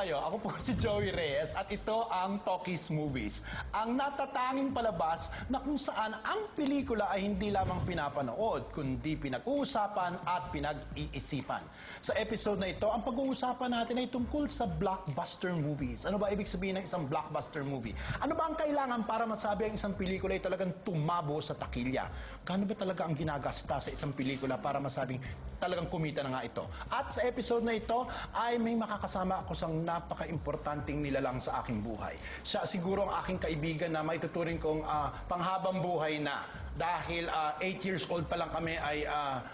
kayo? Ako po si Joey Reyes at ito ang Talkies Movies. Ang natatanging palabas na kung saan ang pelikula ay hindi lamang pinapanood, kundi pinag-uusapan at pinag-iisipan. Sa episode na ito, ang pag-uusapan natin ay tungkol sa blockbuster movies. Ano ba ibig sabihin ng isang blockbuster movie? Ano ba ang kailangan para masabi ang isang pelikula ay talagang tumabo sa takilya? Kano ba talaga ang ginagasta sa isang pelikula para masabing talagang kumita na nga ito? At sa episode na ito ay may makakasama ako sa napaka-importanting nilalang sa aking buhay. Siya siguro ang aking kaibigan na maituturing kong panghabang buhay na. Dahil 8 years old pa lang kami ay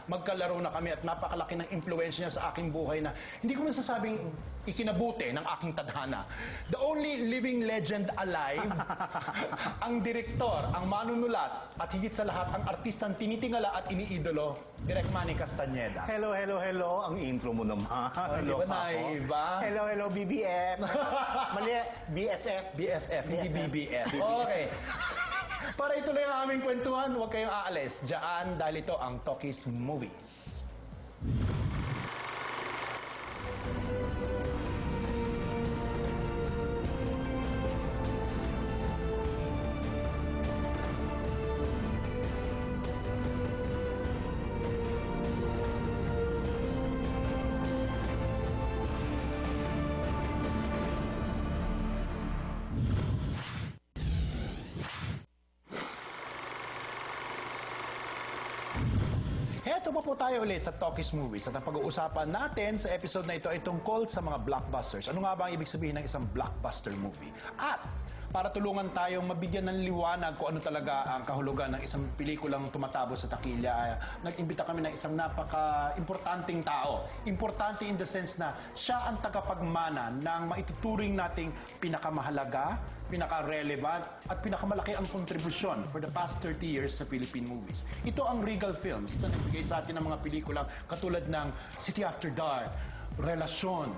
magkalaro na kami at napakalaki ng impluwensya niya sa aking buhay na hindi ko masasabing ikinabuti ng aking tadhana. The only living legend alive, ang direktor, ang manunulat, at higit sa lahat, ang artistang tinitingala at iniidolo, Direk Manny Castañeda. Hello, hello, hello. Ang intro mo naman. Hello, naiba? Hello, hello, BBF. Mali, BFF. BFF, hindi BBF. Okay. Para ituloy ang aming kwentuhan, huwag kayong aalis. Diyan, dahil ito ang Talkies Movies. Heto pa po tayo ulit sa Talkies Movies at ang pag-uusapan natin sa episode na ito ay tungkol sa mga blockbusters. Ano nga ba ang ibig sabihin ng isang blockbuster movie? At para tulungan tayong mabigyan ng liwanag kung ano talaga ang kahulugan ng isang pelikulang tumatabo sa takilya, nag-imbita kami ng isang napaka-importanting tao. Importante in the sense na siya ang tagapagmana ng maituturing nating pinakamahalaga, pinaka-relevant, at pinakamalaki ang kontribusyon for the past 30 years sa Philippine movies. Ito ang Regal Films na nagbigay sa atin ng mga pelikulang katulad ng City After Dark, Relasyon,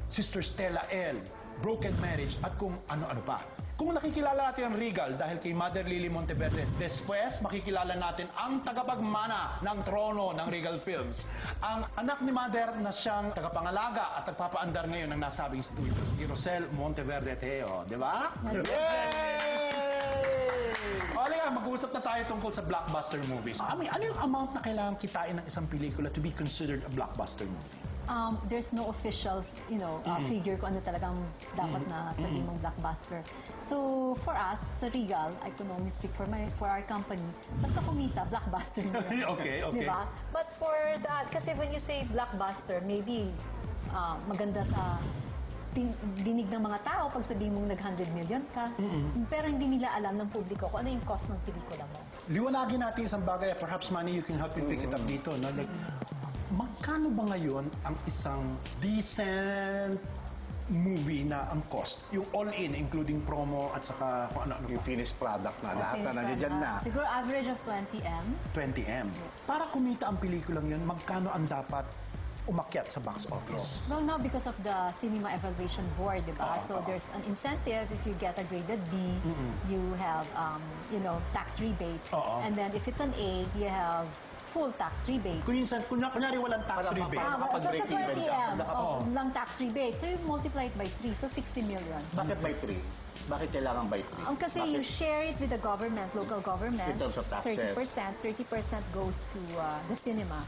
Sister Stella L., Broken Marriage, at kung ano-ano pa. Kung nakikilala natin ang Regal dahil kay Mother Lily Monteverde, después makikilala natin ang tagapagmana ng trono ng Regal Films. Ang anak ni Mother na siyang tagapangalaga at nagpapaandar ngayon ng nasabing studio, si Rosel Monteverde Teo. Di ba? Yay! Halika, mag-uusap na tayo tungkol sa blockbuster movies. Ano yung amount na kailangan kitain ng isang pelikula to be considered a blockbuster movie? There's no official, figure kung ano talagang dapat na sabihin mong blockbuster. So, for us, sa Regal, I can only speak for our company, basta kumita, blockbuster na yun. Okay. Diba? But for that, kasi when you say blockbuster, maybe maganda sa dinig ng mga tao pag sabihin mong nag-100 million ka, pero hindi nila alam ng publiko kung ano yung cost ng pelikula mo. Liwanagin natin isang bagay, perhaps Manny, you can help me pick it up dito. No? Like, magkano ba ngayon ang isang decent movie na ang cost? Yung all-in, including promo at saka kung ano-ano Yung finished product na, lahat na nandiyan na. Siguro average of 20M. 20M. Para kumita ang pelikulang yun, magkano ang dapat umakyat sa box office? Well, now because of the Cinema Evaluation Board, diba? So there's an incentive if you get a graded B, you have, tax rebate. And then if it's an A, you have full tax rebate. Kunyari walang tax rebate. So sa 20M, lang tax rebate. So you multiply it by 3, so 60 million. Bakit by 3? Bakit kailangan by 3? Kasi you share it with the government, local government. In terms of taxes. 30% goes to the cinema.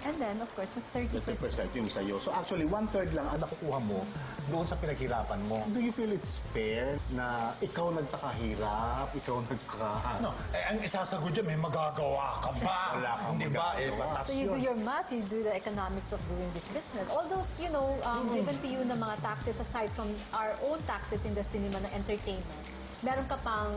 And then, of course, the 30%. 30% yung sa'yo. So actually, 1/3 lang ang nakukuha mo doon sa pinaghirapan mo. Do you feel it's fair na ikaw nagtakahirap, ikaw No, ang isasagot dyan, may magagawa ka ba? Wala kang ba? magagawa. So you do your math, you do the economics of doing this business. All those, given to you na mga taxes aside from our own taxes in the cinema na entertainment, meron ka pang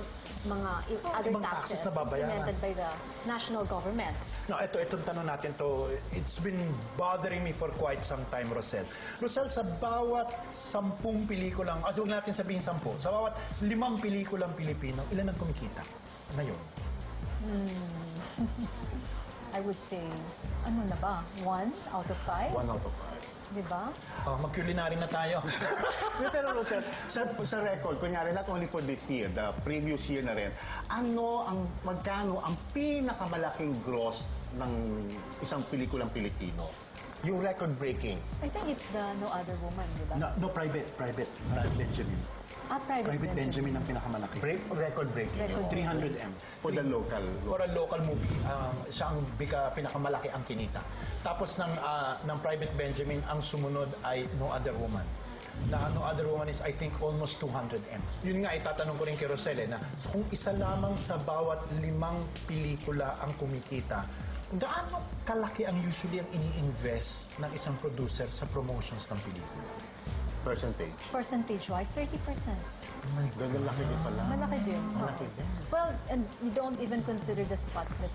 mga other ibang taxes na babayaran implemented by the national government. No, itong tanong natin to, it's been bothering me for quite some time, Rosel. Rosel, sa bawat 10 pelikulang, huwag natin sabihin 10, sa bawat 5 pelikulang Pilipino, ilan ang kumikita ngayon? I would say, ano na ba? 1 out of 5? 1 out of 5. Diba? Mag-culinary na tayo. Pero Rosel, sa record, kunyari, not only for this year, the previous year na rin, magkano ang pinakamalaking gross ng isang pelikulang Pilipino? Yung record-breaking. I think it's the No Other Woman, di ba? No, Private Benjamin. Private Benjamin ang pinakamalaki. Record-breaking. Record. 300M. For the local. For a local movie, siya ang pinakamalaki ang kinita. Tapos ng Private Benjamin, ang sumunod ay No Other Woman. Na No Other Woman is, I think, almost 200M. Yun nga, itatanong ko rin kay Rosel, na kung isa lamang sa bawat 5 pelikula ang kumikita, gaano kalaki ang usually ang ini-invest ng isang producer sa promotions ng pelikula? Percentage. Percentage-wise, 30%. Ganun laki din pala. Malaki din. Malaki din. Well, and you don't even consider the spots that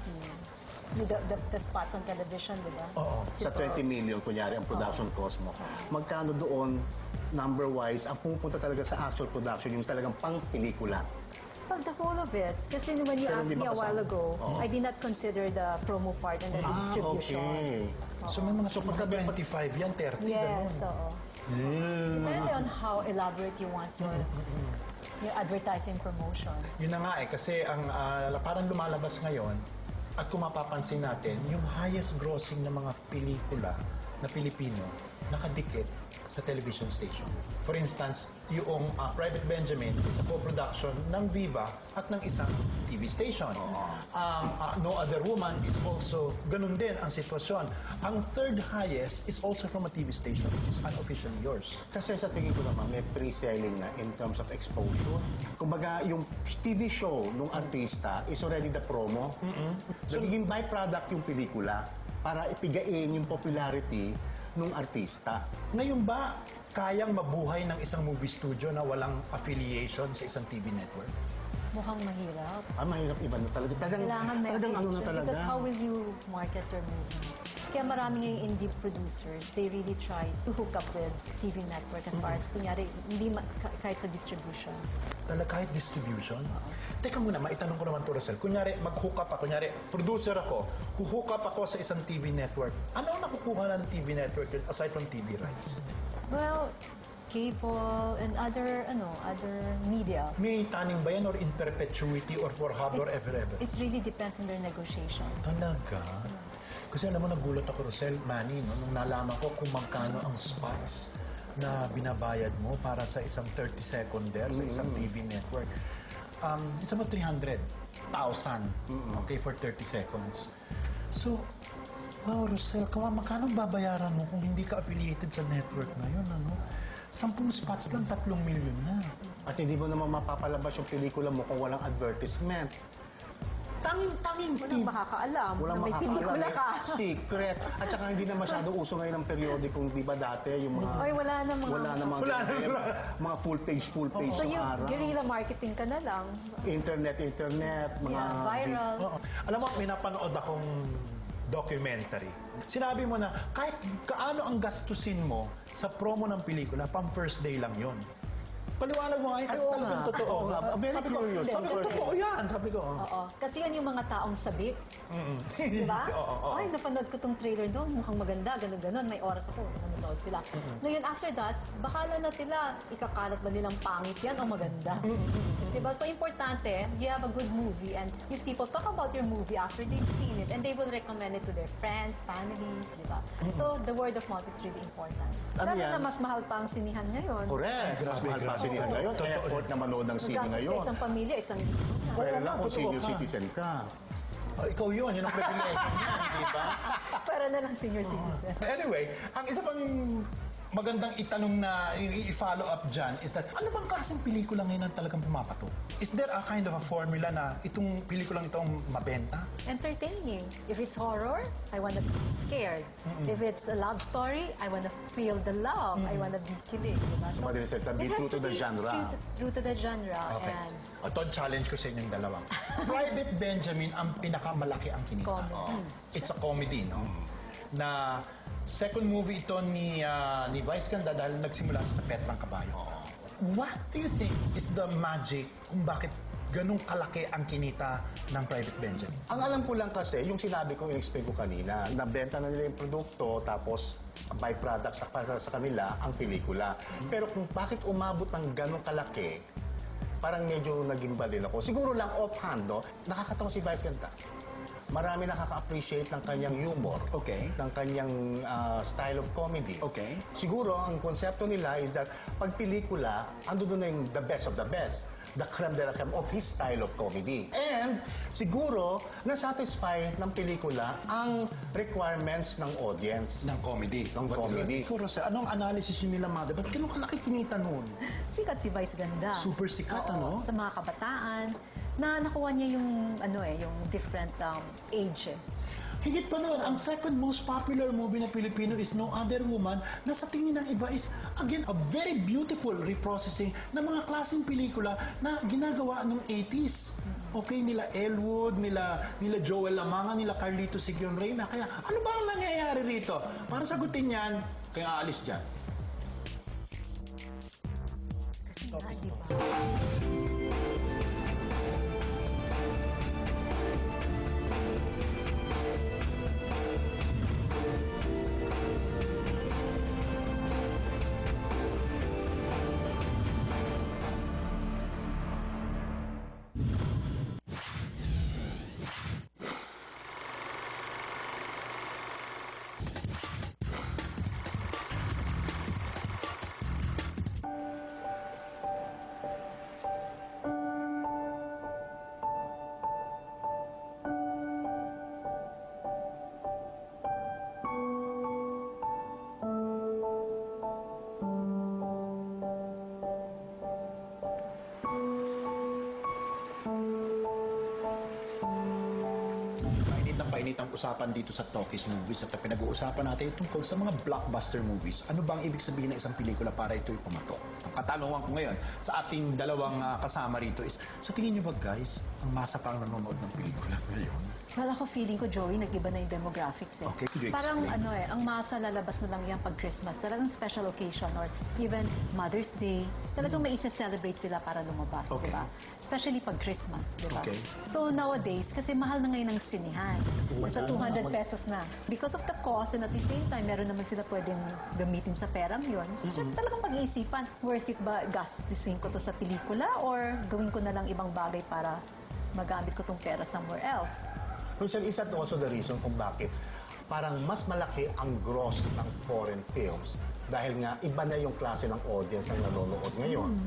the spots on television, di ba? Oo. Sa 20 million, kunyari, ang production cost mo. Magkano doon, number-wise, ang pupunta talaga sa actual production, yung talagang pang-pelikula? Well, the whole of it. Kasi when you Pero asked hindi me ba a while kasama? ago, I did not consider the promo part and the distribution. Okay. So may mga pagka 25 yan, 30, Yes, oo. Depende on how elaborate you want your advertising promotion. Yun na nga kasi ang parang lumalabas ngayon at kung mapapansin natin, yung highest grossing ng mga pelikula na Pilipino nakadikit sa television station. For instance, yung Private Benjamin is a co-production ng Viva at ng isang TV station. No Other Woman is also ganun din ang sitwasyon. Ang third highest is also from a TV station, which is unofficially yours. Kasi sa tingin ko naman, may pre-selling na in terms of exposure. Kumbaga, yung TV show ng artista is already the promo. Nagiging byproduct yung pelikula para ipigain yung popularity ng artista. Ngayon ba, kayang mabuhay ng isang movie studio na walang affiliation sa isang TV network? Mukhang mahirap. Mahirap iba na talaga. Kailangan may Talagang ano na affiliation. talaga. Because how will you market your movie? Kaya marami ngayong indie producers, they really try to hook up with TV network as far as, kunyari, hindi kahit sa distribution. Kahit distribution? Teka muna, maitanong ko naman to, Rosel. Kunyari, mag-hook up ako. Kunyari, producer ako. Hook up ako sa isang TV network. Ano ang nakukuha na ng TV network yun, aside from TV rights? Well, cable and other media. May taning ba yan or in perpetuity or for hub or ever? It really depends on their negotiation. Talaga? Kasi alam mo, nagulat ako, Rosel, Manny, no? Nung nalaman ko kung magkano ang spots na binabayad mo para sa isang 30 seconder sa isang TV network. It's about 300,000, okay, for 30 seconds. So, wow, Rosel, magkano babayaran mo kung hindi ka affiliated sa network na yun, ano? 10 spots lang, 3 milyon na. At hindi mo naman mapapalabas yung pelikula mo kung walang advertisement. Tanging Walang makakaalam Walang na may pelikula ka. Secret. At saka hindi na masyado uso ngayon ng periodikong, di ba dati, yung mga... Ay, wala namang... Wala namang mga full page So yung yung araw. guerrilla marketing ka na lang. Internet, mga... Viral. Oo. Alam mo, may napanood akong documentary. Sinabi mo na kahit kaano ang gastusin mo sa promo ng pelikula, pang first day lang yon. Paliwanag mo nga yun kasi Oo talagang nga. totoo. Oo nga. Very Sabi ko, curious. totoo yan. Sabi ko, Oo. Kasi yan yung mga taong sabik. Diba? Oo. Ay, napanood ko tong trailer doon. Mukhang maganda, ganun-ganun. May oras ako. Nanonood sila. Ngayon, after that, bakala na sila, ikakalat ba nilang pangit yan o maganda? Diba? So, importante, you have a good movie and these people talk about your movie after they've seen it and they will recommend it to their friends, families, diba? So, the word of mouth is really important. Ano Lalo yan? na mas mahal pa ang sinihan ngayon. Correct. Mas mahal pa sinihan ngayon. Effort na manood ng sine Gastos sa ngayon. isang pamilya, isang Kaya Oo lang nga, kung totoo senior ka. citizen ka. ikaw yun ang privilege niyan, di ba? para na lang senior citizen. Anyway, ang isa pang magandang itanong na i-follow up dyan is that ano bang klaseng pelikula ngayon ang talagang pumapatok? Is there a kind of a formula na itong pelikulang itong mabenta? Entertaining. If it's horror, I wanna be scared. If it's a love story, I wanna feel the love. I wanna be kilig. Diba? So, Madaling salita, be it has true to the be genre. True to the genre. Okay. And Ito, challenge ko sa inyong dalawa. Private Benjamin ang pinakamalaki ang kinita. Comedy. It's a comedy, no? Na second movie ito ni Vice Ganda dahil nagsimula sa Pet ng Kabayo. What do you think is the magic kung bakit ganung kalaki ang kinita ng Private Benjamin? Ang alam ko lang kasi, yung sinabi ko, in-explain ko kanina, nabenta na nila yung produkto, tapos byproduct sa kanila ang pelikula. Pero kung bakit umabot ng ganong kalaki, parang medyo naging balin ako. Siguro lang offhand, no? Nakakatawa si Vice Ganda. marami nakaka-appreciate ng kanyang humor. Okay. Ng kanyang style of comedy. Okay. Siguro, ang konsepto nila is that pag pelikula, ando doon na yung the best of the best. The creme de la creme of his style of comedy. And siguro, na-satisfy ng pelikula ang requirements ng audience. Ng comedy. Ng comedy. So, Rosel, anong analysis yun nila, Mother? Ba't ganun kalaki kinita nun? Sikat si Vice ganda. Super sikat, ano? Sa mga kabataan, na nakuha niya yung, yung different age. Higit pa noon, ang second most popular movie na Pilipino is No Other Woman na sa tingin ng iba is, again, a very beautiful reprocessing ng mga klaseng pelikula na ginagawa ng 80s. Okay, nila Elwood, nila Joel Lamanga, nila Carlito Sigyon Reyna. Kaya, ano ba ang nangyayari rito? Para sagutin yan, kaya aalis dyan. Kasi nga, di ba? Painit ang usapan dito sa Talkies Movies at pinag-uusapan natin tungkol sa mga blockbuster movies. Ano ba ang ibig sabihin ng isang pelikula para ito'y pumatok? Ang katanungan ko ngayon sa ating dalawang kasama rito is, sa tingin niyo ba guys, ang masa pa ang nanonood ng pelikula ngayon? Well, ako feeling ko, Joey, nag-iba na yung demographics. Okay, could you Parang explain? ang masa lalabas na lang yan pag Christmas. Talagang special occasion or even Mother's Day. Talagang may isa-celebrate sila para lumabas, Okay. di ba? Especially pag Christmas, di ba? Okay. So nowadays, kasi mahal na ngayon ang sinihan. Nasa 200 pesos na. Because of the cost and at the same time, meron naman sila pwedeng gamitin sa perang yun. So talagang pag-iisipan, worth it ba gastusin ko to sa pelikula or gawin ko na lang ibang bagay para magamit ko tong pera somewhere else? Rosel, is that also the reason kung bakit parang mas malaki ang gross ng foreign films dahil nga iba na yung klase ng audience ang nanonood ngayon.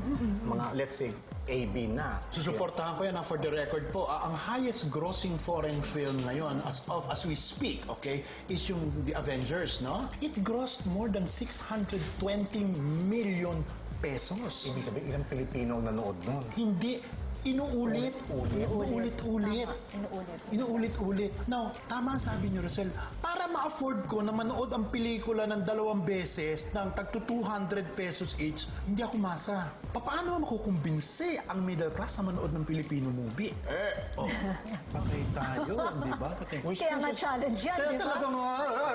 Mga, let's say, AB na. Susuportahan ko yan for the record po. Ang highest grossing foreign film ngayon as we speak, okay, is yung The Avengers, no? It grossed more than 620 million pesos. Ibig sabihin, ilang Pilipino ang nanood nun. Hindi. Inuulit. Inuulit-ulit. Inuulit-ulit. Now, tama ang sabi niyo, Rosel, para ma-afford ko na manood ang pelikula ng 2 beses ng tagto 200 pesos each, hindi ako masa. Paano makukumbinsi ang middle class na manood ng Filipino movie? Patay tayo, di ba? Patay. Kaya nga challenge yan, Kaya di ba? talagang,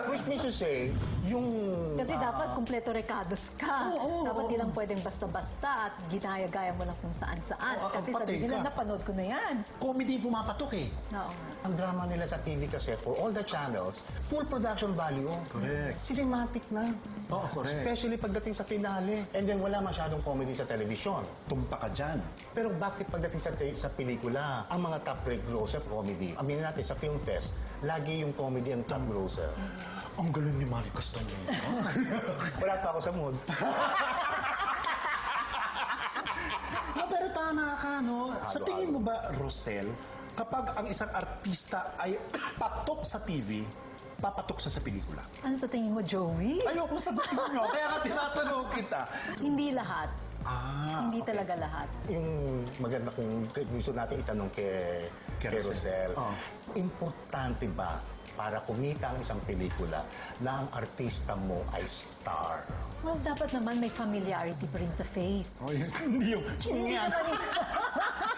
Which means to say, yung... Kasi dapat kumpleto recados ka. Oo, dapat oo. di lang pwedeng basta-basta at ginaya-gaya mo lang kung saan-saan. Oo, Kasi patay sabi nila, ka. napanood ko na yan. comedy pumapatok eh. Oo nga. Ang drama nila sa TV kasi, for all the channels, full production value. Correct. Cinematic na. Oo, correct. Especially pagdating sa finale. And then wala masyadong comedy sa television. Tumpa ka dyan. Pero bakit pagdating sa pelikula, ang mga top rate grosser comedy? Aminin natin, sa film fest, lagi yung comedy ang top grosser. Ang galing ni Marie Castañeda. Wala pa ako sa mood. No, pero tama ka, no? Sa tingin mo ba, Rosel, kapag ang isang artista ay patok sa TV, papatok sa pelikula? Ano sa tingin mo, Joey? Ayoko sagutin nyo, kaya ka tinatanong kita. Hindi lahat. Hindi okay. talaga lahat. Yung maganda kung gusto natin itanong kay Rosel. Rosel, Oh. importante ba para kumita ang isang pelikula na ang artista mo ay star? Well, dapat naman may familiarity pa rin sa face. Hindi yung chinyan.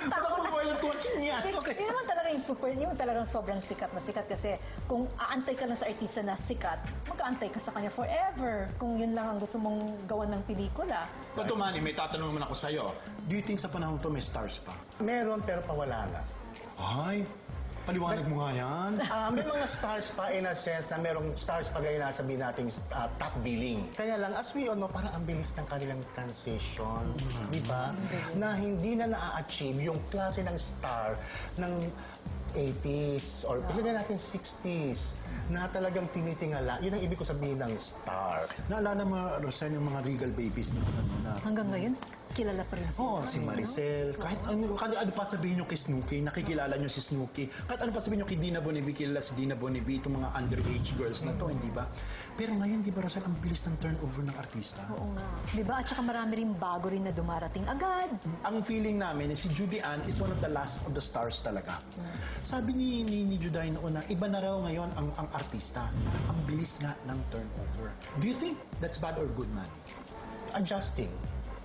Patakbo mo yung tuwa chinyan. Hindi naman talaga yung hindi naman talagang sobrang sikat na sikat kasi kung aantay ka lang sa artista na sikat, mag-aantay ka sa kanya forever. Kung yun lang ang gusto mong gawan ng pelikula. Pato Manny, may tatanong naman ako sa'yo. Do you think sa panahon to may stars pa? Meron pero pawala na. Ay, paliwanag mo nga yan. May mga stars pa in a sense na merong stars pa gaya na sabihin natin top billing. Kaya lang, as we all know, parang ang bilis ng kanilang transition. Di ba? Na hindi na na-achieve yung klase ng star ng 80s or sabihin natin 60s na talagang tinitingala. Yun ang ibig ko sabihin ng star. Naalala mo, Rosel, yung mga Regal Babies na Hanggang ngayon, kilala pa rin sila. Oo, si Maricel. Kahit ano pa sabihin nyo kay Snooki, nakikilala nyo si Snooki. Kahit ano pa sabihin nyo kay Dina Bonnevie, kilala si Dina Bonnevie, itong mga underage girls na to, hindi ba? Pero ngayon, di ba, Rosel, ang bilis ng turnover ng artista. Oo nga. Di ba? At saka marami rin bago rin na dumarating agad. Ang feeling namin, si Judy Ann is one of the last of the stars talaga. Sabi ni Juday noon na iba na raw ngayon ang artista. Ang bilis nga ng turnover. Do you think that's bad or good, man? Adjusting.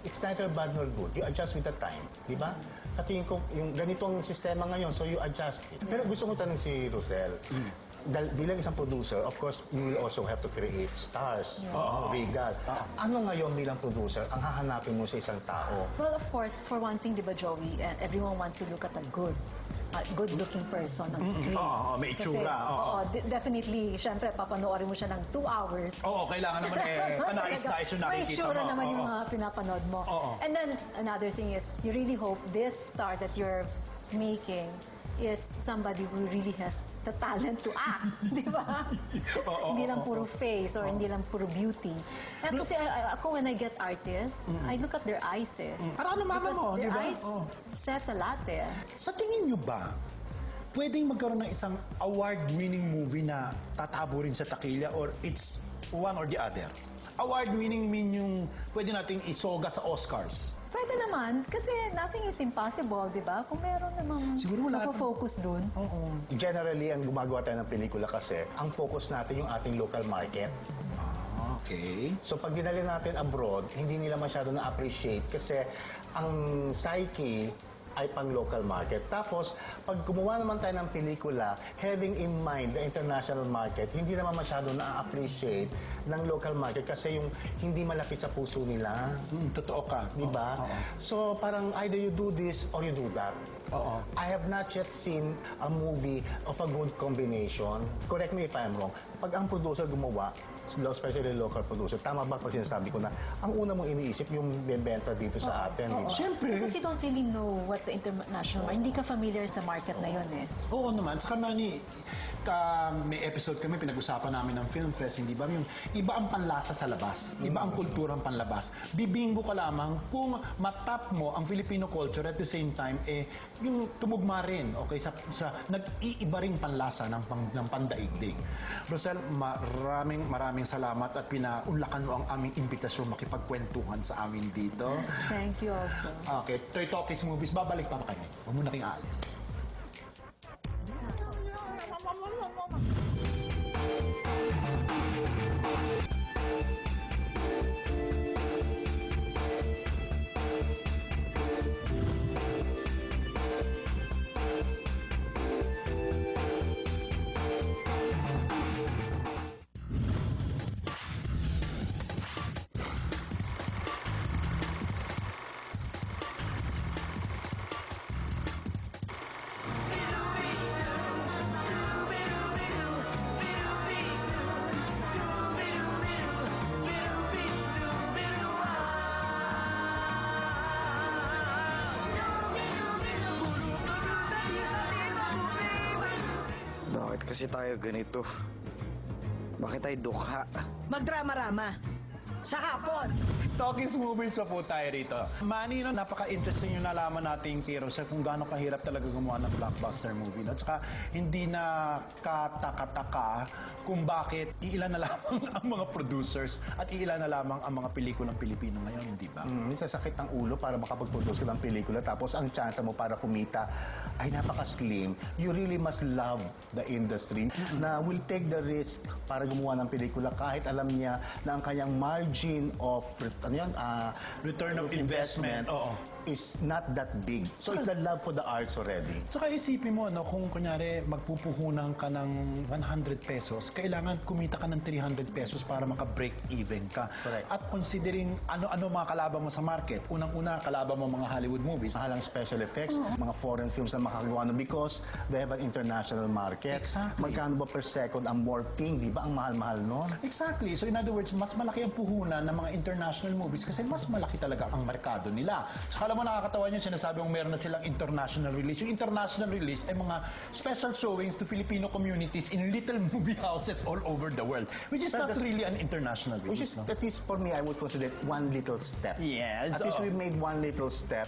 It's neither bad nor good. You adjust with the time. Di ba? Katingin ko, yung ganitong sistema ngayon, so you adjust it. Pero gusto ko tanong si Rosel, bilang isang producer, of course, you will also have to create stars, Regal. Ano ngayon bilang producer ang hahanapin mo sa isang tao? Well, of course, for one thing, di ba, Joey, everyone wants to look at a good-looking person on screen. Oo, may itsura. Definitely, syempre, papanoorin mo siya ng 2 hours. Oo, kailangan naman kanais-nais yung May nakikita itsura mo. naman yung mga pinapanood mo. And then, another thing is, you really hope this star that you're making is somebody who really has the talent to act, di ba? Hindi lang puro face or hindi lang puro beauty. Pero kasi ako, when I get artists, I look at their eyes eh. Para ano mama Because mo, di their ba? eyes says a lot eh. Sa tingin nyo ba, pwedeng magkaroon ng isang award-winning movie na tatabo rin sa takilya or it's one or the other? Award-winning mean yung pwede nating isoga sa Oscars. Pwede naman, kasi nothing is impossible, di ba? Kung meron namang Siguro wala focus dun. Generally, ang gumagawa tayo ng pelikula kasi, ang focus natin yung ating local market. Okay. So pag dinali natin abroad, hindi nila masyado na-appreciate kasi ang psyche ay pang-local market. Tapos, pag gumawa naman tayo ng pelikula, having in mind the international market, hindi naman masyado na-appreciate ng local market kasi yung hindi malapit sa puso nila. Totoo ka. Di ba? So, parang either you do this or you do that. I have not yet seen a movie of a good combination. Correct me if I'm wrong. Pag ang producer gumawa, especially local producer, tama ba pag sinasabi ko na ang una mong iniisip yung bebenta dito sa atin, di ba? Siyempre. Because you don't really know what the international market, hindi ka familiar sa market na yun eh. Oo naman. Saka may episode kami, pinag-usapan namin ng Film Fest, hindi ba? Yung iba ang panlasa sa labas, iba ang kulturang panlabas. Bibinggo ka lamang kung matap mo ang Filipino culture at the same time, yung tumugma rin, okay, sa nag-iiba ring panlasa ng pandaigdig. Rosel, maraming salamat at pinaunlakan mo ang aming imbitasyon makipagkwentuhan sa amin dito. Thank you also. Okay, Toy Talkies Movies, babalik pa kami. Huwag muna kayong aalis. Bakit kasi tayo ganito? Bakit tayo dukha? Magdrama-rama. Sa hapon. Talkies Movies pa po tayo rito. Manny, napaka-interesting yung nalaman natin kay Rosel kung gaano kahirap talaga gumawa ng blockbuster movie. At saka hindi na kataka-taka kung bakit iilan na lamang ang mga producers at iilan na lamang ang mga pelikulang Pilipino ngayon, di ba? Sasakit ng ulo para makapag-produce ka ng pelikula tapos ang chance mo para kumita ay napaka-slim. You really must love the industry na will take the risk para gumawa ng pelikula kahit alam niya na ang kanyang margin of Return of investment. Oo. is not that big. So it's the love for the arts already. Tsaka isipin mo, no, kung kunyari magpupuhunan ka ng 100 pesos, kailangan kumita ka ng 300 pesos para maka-break even ka. Correct. At considering ano-ano mga kalaban mo sa market, unang-una kalaban mo mga Hollywood movies. Mahalang special effects, mga foreign films na makagawa na because they have an international market. Exactly. Magkano ba per second ang morphing, di ba? Ang mahal-mahal nun. Exactly. So in other words, mas malaki ang puhunan ng mga international movies kasi mas malaki talaga ang merkado nila. Tsaka Alam mo, nakakatawa yung sinasabi mong meron na silang international release. Yung international release ay mga special showings to Filipino communities in little movie houses all over the world. Which is not really an international Which release, is, no? at least for me, I would consider it one little step. Yes, At least oo. we made one little step.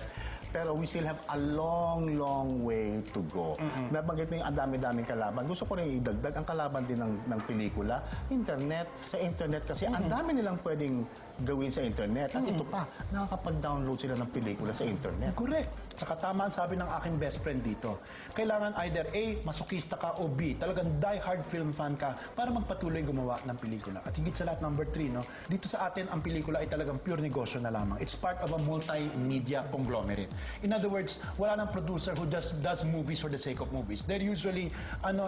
Pero we still have a long, long way to go. Nabanggit mo yung ang dami-daming kalaban. Gusto ko rin idagdag ang kalaban din ng pelikula. Internet. Sa internet kasi ang dami nilang pwedeng gawin sa internet. At ito pa, nakakapag-download sila ng pelikula sa internet. Correct. Saka tama ang sabi ng aking best friend dito. Kailangan either A, masokista ka, o B, talagang die-hard film fan ka para magpatuloy gumawa ng pelikula. At higit sa lahat, number 3, no? Dito sa atin, ang pelikula ay talagang pure negosyo na lamang. It's part of a multimedia conglomerate. In other words, wala nang producer who just does movies for the sake of movies. They're usually,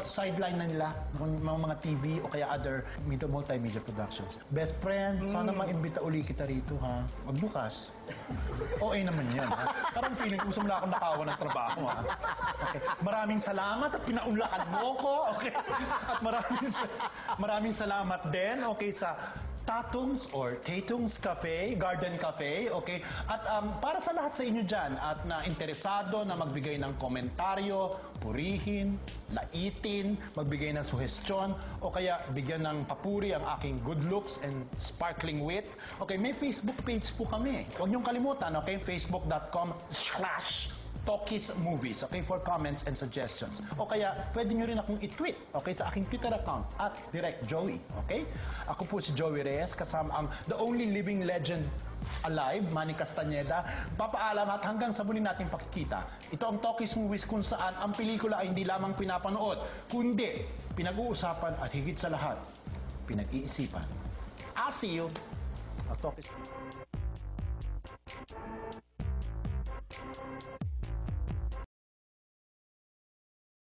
sideline na nila, mga TV o kaya other multimedia productions. Best friend, sana maimbita uli kita rito, ha? Magbukas. Okay naman yan, ha? Parang feeling ko, gusto mo na akong nakawa ng trabaho, ha? Okay. Maraming salamat at pinaunlakan mo ko, okay? At maraming salamat din, okay, sa Tatung's or Tatung's Cafe, Garden Cafe, okay? At para sa lahat sa inyo dyan at na interesado na magbigay ng komentaryo, purihin, laitin, magbigay ng suhestyon, o kaya bigyan ng papuri ang aking good looks and sparkling wit, okay, may Facebook page po kami. Huwag niyong kalimutan, okay? Facebook.com/Talkies Movies, okay, for comments and suggestions. O kaya, pwede nyo rin akong i-tweet, okay, sa aking Twitter account, @DirectJoey, okay? Ako po si Joey Reyes, kasama ang the only living legend alive, Manny Castañeda. Papaalam at hanggang sa muli nating pakikita. Ito ang Talkies Movies kung saan ang pelikula ay hindi lamang pinapanood, kundi pinag-uusapan at higit sa lahat, pinag-iisipan. I'll see you. Talkies.